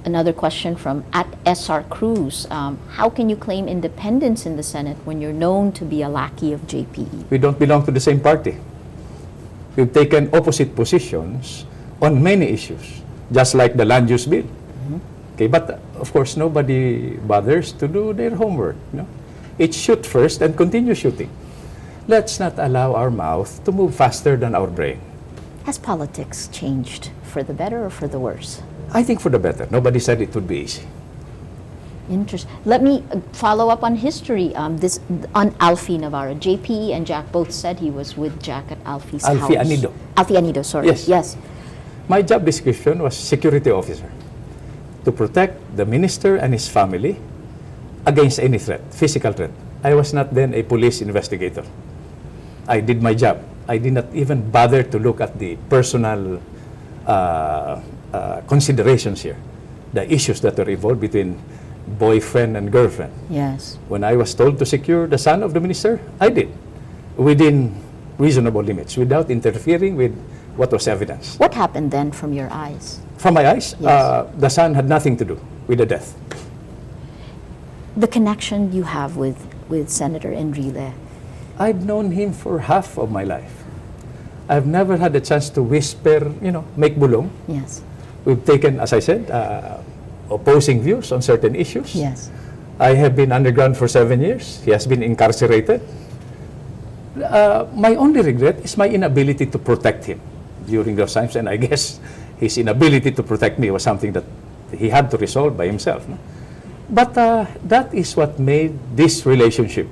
Another question from @SR Cruz. How can you claim independence in the Senate when you're known to be a lackey of JPE? We don't belong to the same party. We've taken opposite positions on many issues, just like the land use bill. Okay, but of course, nobody bothers to do their homework. It's shoot first and continue shooting. Let's not allow our mouth to move faster than our brain. Has politics changed for the better or for the worse? I think for the better. Nobody said it would be easy. Interesting. Let me follow up on history. On Alfie Navarro. JP and Jack both said he was with Jack at Alfie's house. Alfie Anido. Alfie Anido, sorry. Yes. My job description was security officer, to protect the minister and his family against any threat, physical threat. I was not then a police investigator. I did my job. I did not even bother to look at the personal considerations here, the issues that are involved between boyfriend and girlfriend. Yes. When I was told to secure the son of the minister, I did, within reasonable limits, without interfering with what was evidence. What happened then from your eyes? From my eyes, Yes. the son had nothing to do with the death. The connection you have with Senator Enrile. I've known him for half of my life. I've never had a chance to whisper, make bulong. Yes. We've taken, as I said, opposing views on certain issues. Yes. I have been underground for 7 years. He has been incarcerated. My only regret is my inability to protect him during those times, and I guess his inability to protect me was something that he had to resolve by himself. No? But that is what made this relationship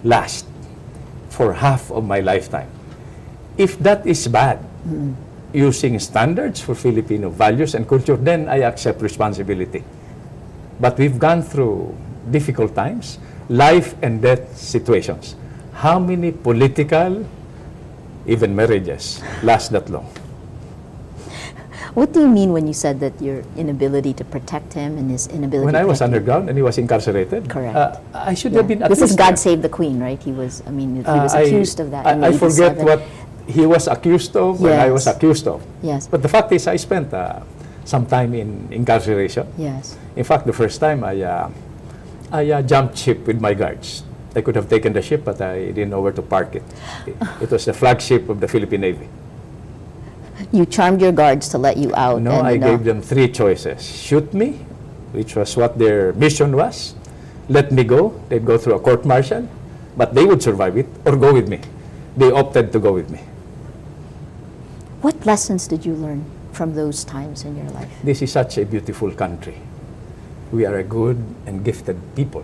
last for half of my lifetime. If that is bad, using standards for Filipino values and culture, then I accept responsibility. But we've gone through difficult times, life and death situations. How many political, even marriages, last that long? What do you mean when you said that your inability to protect him and his inability When to I was protect you? underground and he was incarcerated, Correct. I should have been at This least is God there. Save the Queen, right? He was accused of that in I forget 87. what he was accused of when I was Yes. accused of. Yes. But the fact is, I spent some time in incarceration. Yes. In fact, the first time I jumped ship with my guards. I could have taken the ship, but I didn't know where to park it. It was the flagship of the Philippine Navy. You charmed your guards to let you out. No, and, I gave them 3 choices. Shoot me, which was what their mission was. Let me go. They'd go through a court-martial, but they would survive it, or go with me. They opted to go with me. What lessons did you learn from those times in your life? This is such a beautiful country. We are a good and gifted people.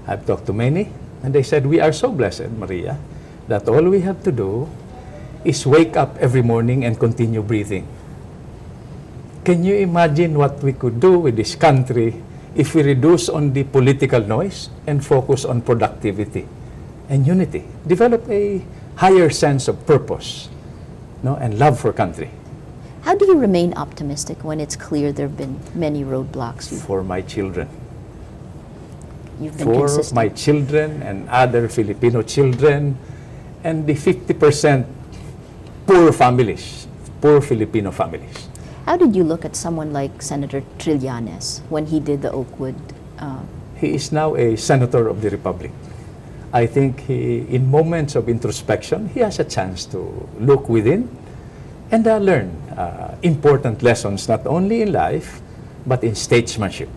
I've talked to many, and they said, we are so blessed, Maria, that all we have to do is wake up every morning and continue breathing. Can you imagine what we could do with this country if we reduce on the political noise and focus on productivity and unity? Develop a higher sense of purpose, and love for country. How do you remain optimistic when it's clear there have been many roadblocks? For my children. You've been For consistent. my children and other Filipino children, and the 50% poor families, poor Filipino families. How did you look at someone like Senator Trillanes when he did the Oakwood? He is now a senator of the Republic. I think in moments of introspection, he has a chance to look within and learn important lessons, not only in life, but in statesmanship.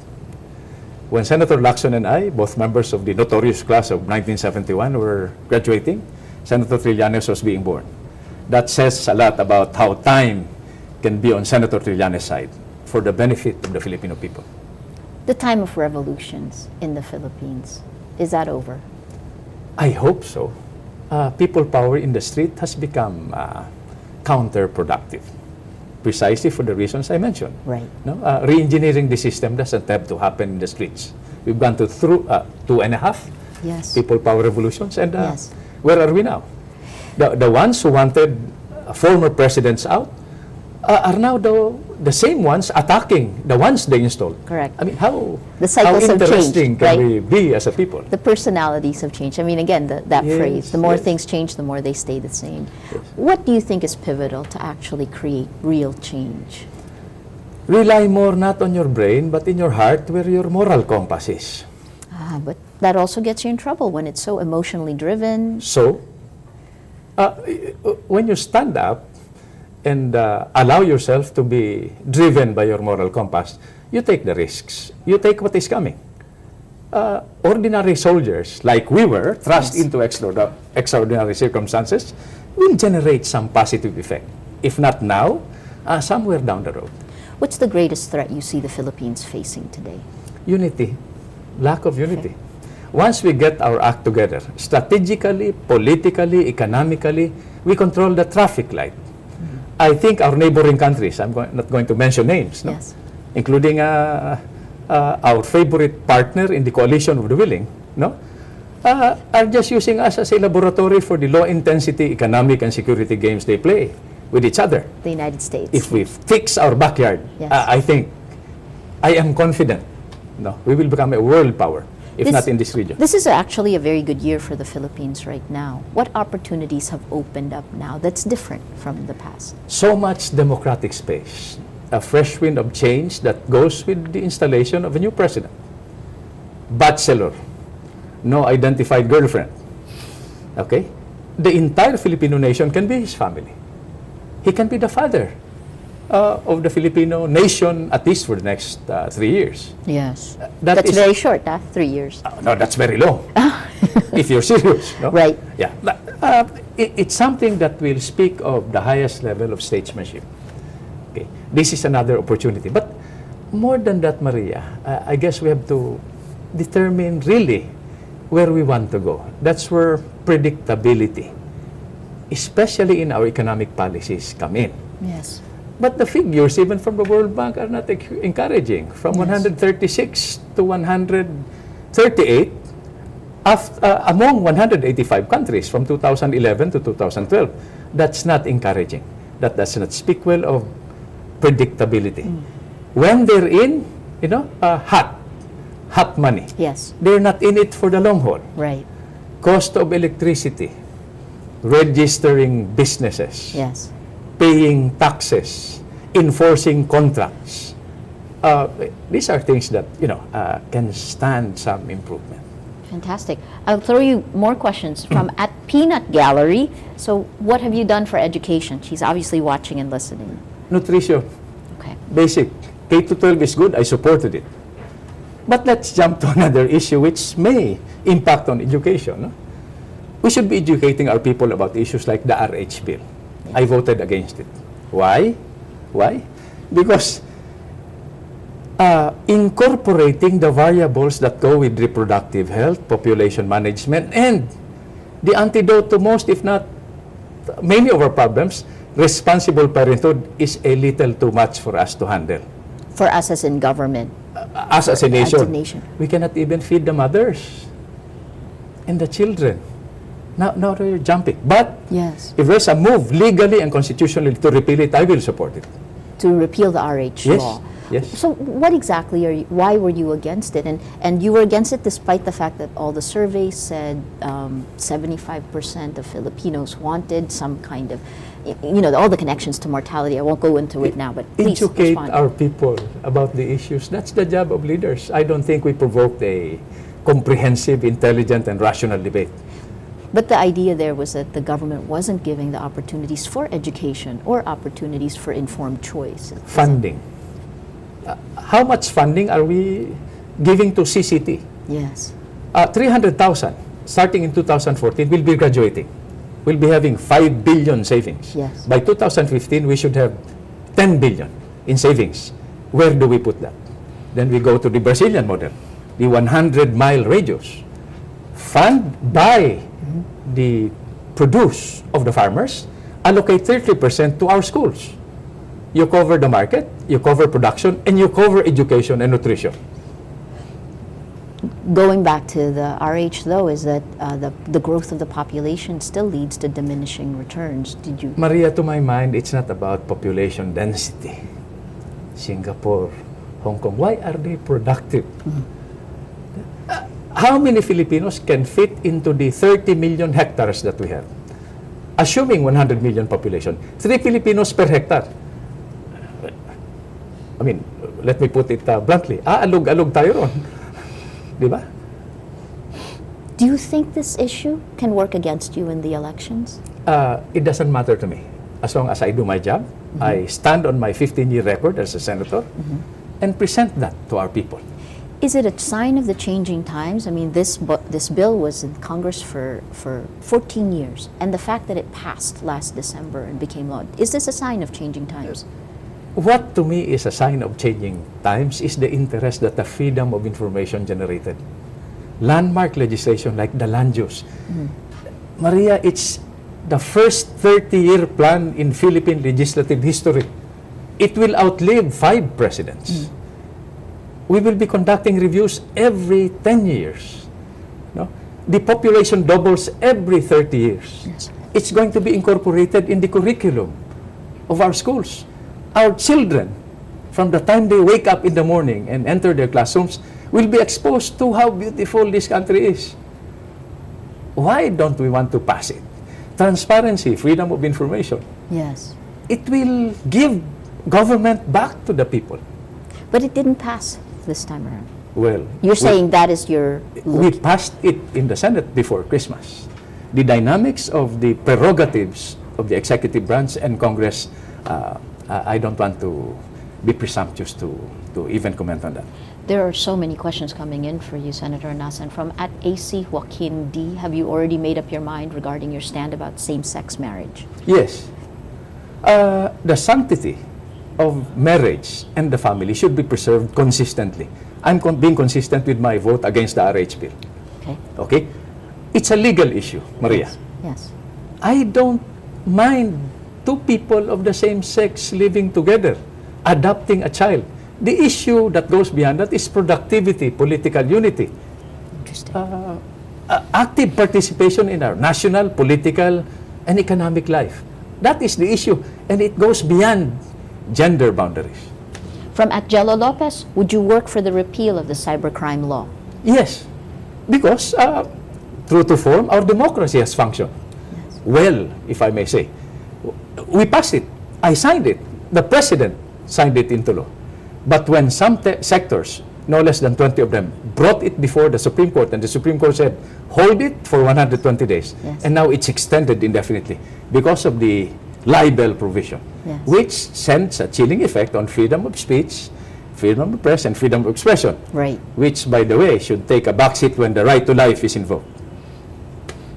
When Senator Lacson and I, both members of the notorious class of 1971, were graduating, Senator Trillanes was being born. That says a lot about how time can be on Senator Trillanes' side for the benefit of the Filipino people. The time of revolutions in the Philippines, is that over? I hope so. People power in the street has become counterproductive, precisely for the reasons I mentioned. Right. Re-engineering the system doesn't have to happen in the streets. We've gone through 2.5 Yes. people power revolutions, and Yes. where are we now? The ones who wanted former presidents out are now the same ones attacking the ones they installed. Correct. I mean, how The cycles have interesting changed, can right? we be as a people? The personalities have changed. I mean, again, that Yes, phrase, the more yes. things change, the more they stay the same. Yes. What do you think is pivotal to actually create real change? Rely more not on your brain, but in your heart where your moral compass is. But that also gets you in trouble when it's so emotionally driven. So, when you stand up and allow yourself to be driven by your moral compass, you take the risks. You take what is coming. Ordinary soldiers, like we were, thrust into extraordinary circumstances, will generate some positive effect. If not now, somewhere down the road. What's the greatest threat you see the Philippines facing today? Unity. Lack of unity. Once we get our act together, strategically, politically, economically, we control the traffic light. I think our neighboring countries, not going to mention names, no? Yes. Including our favorite partner in the coalition of the willing, no? Are just using us as a laboratory for the low-intensity economic and security games they play with each other. The United States. If we fix our backyard, Yes. I am confident, no, we will become a world power, if not in this region. This is actually a very good year for the Philippines right now. What opportunities have opened up now that's different from the past? So much democratic space, a fresh wind of change that goes with the installation of a new president. Bachelor, no identified girlfriend. Okay? The entire Filipino nation can be his family. He can be the father of the Filipino nation, at least for the next 3 years. Yes. That That's is- very short, 3 years. No, that's very long. If you're serious, no? Right. Yeah. It's something that will speak of the highest level of statesmanship. Okay. This is another opportunity. But more than that, Maria, I guess we have to determine really where we want to go. That's where predictability, especially in our economic policies, come in. Yes. But the figures, even from the World Bank, are not encouraging. From 136 to 138, among 185 countries from 2011 to 2012. That's not encouraging. That does not speak well of predictability. When they're in, hot money. Yes. They're not in it for the long haul. Right. Cost of electricity, registering businesses, Yes. paying taxes, enforcing contracts. These are things that, can stand some improvement. Fantastic. I'll throw you more questions from at Peanut Gallery. So what have you done for education? She's obviously watching and listening. Nutrition, Okay. basic. K-12 is good, I supported it. But let's jump to another issue which may impact on education. No? We should be educating our people about issues like the RH bill. I voted against it. Why? Because incorporating the variables that go with reproductive health, population management, and the antidote to most, if not many of our problems, responsible parenthood is a little too much for us to handle. For us as in government. Us as a nation, As a nation. we cannot even feed the mothers and the children. Now they're jumping. But Yes. if there's a move legally and constitutionally to repeal it, I will support it. To repeal the RH Yes. law. Yes. So what exactly why were you against it? And you were against it despite the fact that all the surveys said 75% of Filipinos wanted some kind of, all the connections to mortality. I won't go into it now, but please Educate respond. our people about the issues. That's the job of leaders. I don't think we provoked a comprehensive, intelligent, and rational debate. But the idea there was that the government wasn't giving the opportunities for education or opportunities for informed choice. Funding. How much funding are we giving to CCT? Yes. 300,000 starting in 2014 will be graduating. We'll be having 5 billion savings. Yes. By 2015, we should have 10 billion in savings. Where do we put that? Then we go to the Brazilian model, the 100-mile radius. Fund by the produce of the farmers, allocate 30% to our schools. You cover the market, you cover production, and you cover education and nutrition. Going back to the RH, though, is that the growth of the population still leads to diminishing returns. Did you? Maria, to my mind, it's not about population density. Singapore, Hong Kong, why are they productive? How many Filipinos can fit into the 30 million hectares that we have? Assuming 100 million population, 3 Filipinos per hectare. I mean, let me put it bluntly, aalog-alog tayo ron. Di ba? Do you think this issue can work against you in the elections? It doesn't matter to me. As long as I do my job, I stand on my 15-year record as a senator and present that to our people. Is it a sign of the changing times? I mean, this bill was in Congress for 14 years, and the fact that it passed last December and became law, is this a sign of changing times? What to me is a sign of changing times is the interest that the freedom of information generated. Landmark legislation like the land use. Maria, it's the first 30-year plan in Philippine legislative history. It will outlive 5 presidents. We will be conducting reviews every 10 years. No? The population doubles every 30 years. Yes. It's going to be incorporated in the curriculum of our schools. Our children, from the time they wake up in the morning and enter their classrooms, will be exposed to how beautiful this country is. Why don't we want to pass it? Transparency, freedom of information. Yes. It will give government back to the people. But it didn't pass this time around. Well, You're saying that is your we passed it in the Senate before Christmas. The dynamics of the prerogatives of the executive branch and Congress, I don't want to be presumptuous to even comment on that. There are so many questions coming in for you, Senator Honasan. From at AC Joaquin D, have you already made up your mind regarding your stand about same-sex marriage? Yes. The sanctity of marriage and the family should be preserved consistently. I'm being consistent with my vote against the RH bill. Okay. Okay? It's a legal issue, Maria. Yes. I don't mind 2 people of the same sex living together, adopting a child. The issue that goes beyond that is productivity, political unity, Interesting. active participation in our national, political, and economic life. That is the issue, and it goes beyond gender boundaries. From at Jello Lopez, would you work for the repeal of the cybercrime law? Yes, because true to form, our democracy has functioned well, if I may say. We passed it. I signed it. The president signed it into law. But when some sectors, no less than 20 of them, brought it before the Supreme Court, and the Supreme Court said, hold it for 120 days. Yes. And now it's extended indefinitely because of the libel provision, Yes. which sends a chilling effect on freedom of speech, freedom of press, and freedom of expression, Right. which, by the way, should take a backseat when the right to life is invoked.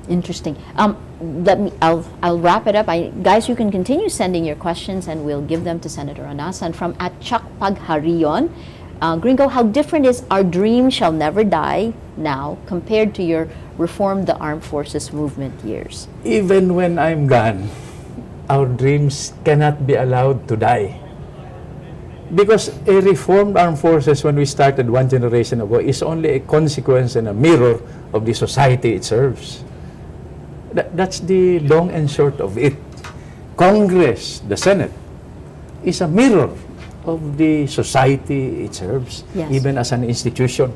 Interesting. I'll wrap it up. Guys, you can continue sending your questions and we'll give them to Senator Honasan. From at Chuck Pagharion, Gringo, how different is our dream shall never die now compared to your reform the armed forces movement years? Even when I'm gone, our dreams cannot be allowed to die. Because a reformed armed forces when we started 1 generation ago is only a consequence and a mirror of the society it serves. That's the long and short of it. Congress, the Senate, is a mirror of the society it serves, Yes. even as an institution.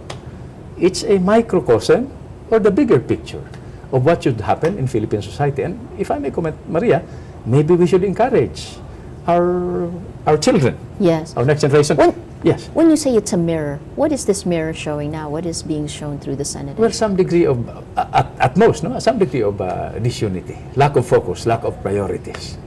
It's a microcosm or the bigger picture of what should happen in Philippine society. And if I may comment, Maria, maybe we should encourage our children, Yes. our next generation. Yes. When you say it's a mirror, what is this mirror showing now? What is being shown through the Senate? Well, some degree of, at most, no, some degree of disunity, lack of focus, lack of priorities.